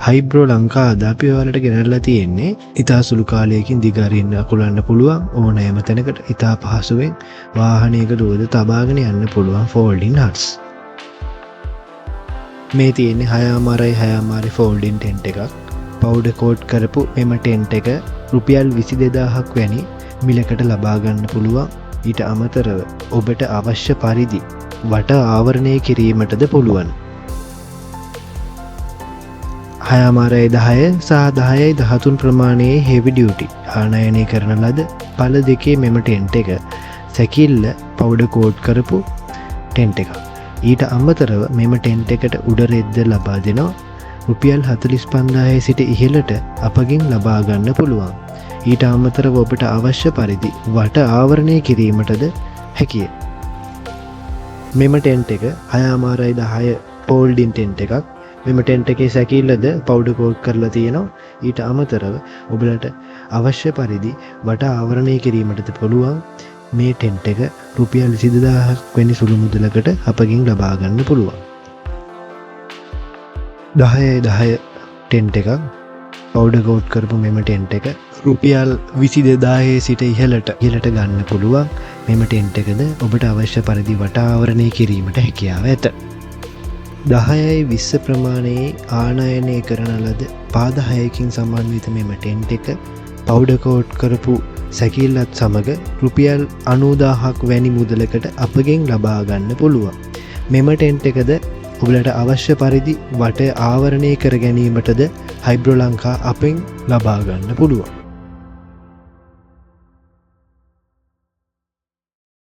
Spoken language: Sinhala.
හයිබ්‍රෝ ලංකා අද අපි ඔයාලට ගෙනල්ලා තියෙන්නේ ඉතා සුළු කාලයකින් දිගහරින්න අකුලන්න පුළුවන් ඕනෑම තැනකට ඉතා පහසුවෙන් වාහනයක දුවද තබාගෙන යන්න පුළුවන් ෆෝල්ඩින් හට්ස්. මේ තියෙන්නේ 6.6 ෆෝල්ඩින් ටෙන්ට් එකක්. පවුඩර් කෝට් කරපු මෙම ටෙන්ට් එක රුපියල් 22000ක් වැනි මිලකට ලබා ගන්න පුළුවන්. ඊට අමතරව ඔබට අවශ්‍ය පරිදි වට ආවරණය කිරීමටද පුළුවන්. 6.10 සහ 10.13 ප්‍රමාණයේ හෙවි ඩියුටි ආනයනය කරන ලද පළ දෙකේ මෙම ටෙන්ට් එක සැකිල්ල පවුඩර් කෝට් කරපු ටෙන්ට් එකක්. ඊට අමතරව මෙම ටෙන්ට් එකට උඩ රෙද්ද ලබා දෙනවා රුපියල් 45000 සිට ඉහළට අපගෙන් ලබා ගන්න පුළුවන්. ඊට අමතරව ඔබට අවශ්‍ය පරිදි වට ආවරණය කිරීමටද හැකිය. මෙම ටෙන්ට් එක 6.10 ෆෝල්ඩින් ටෙන්ට් එකක්. මෙම ටෙන්ට් එකේ සැකිල්ලද පවුඩර් කෝට් කරලා තියෙනවා. ඊට අමතරව ඔබලට අවශ්‍ය පරිදි වට ආවරණය කිරීමටද පුළුවන්. මේ ටෙන්ට් එක රුපියල් 20000ක් වැනි සුළු මුදලකට අපගෙන් ලබා ගන්න පුළුවන්. 10.10 ටෙන්ට් එකක් පවුඩර් කෝට් කරපු මෙම ටෙන්ට් එක රුපියල් 22000 සිට ඉහළට ගන්න පුළුවන්. මෙම ටෙන්ට් එකද ඔබට අවශ්‍ය පරිදි වට ආවරණය කිරීමට හැකියාව ඇත. 10.20 ප්‍රමාණයේ ආනයනය කරන ලද පාද 6කින් සමන්විත මෙම ටෙන්ට් එක පවුඩර් කෝට් කරපු සැකිල්ලත් සමග රුපියල් 90000ක් වැනි මුදලකට අපගෙන් ලබා ගන්න පුළුවන්. මෙම ටෙන්ට් එකද ඔබලට අවශ්‍ය පරිදි වට ආවරණය කර ගැනීමටද හයිබ්‍රෝ ලංකා අපෙන් ලබා ගන්න පුළුවන්.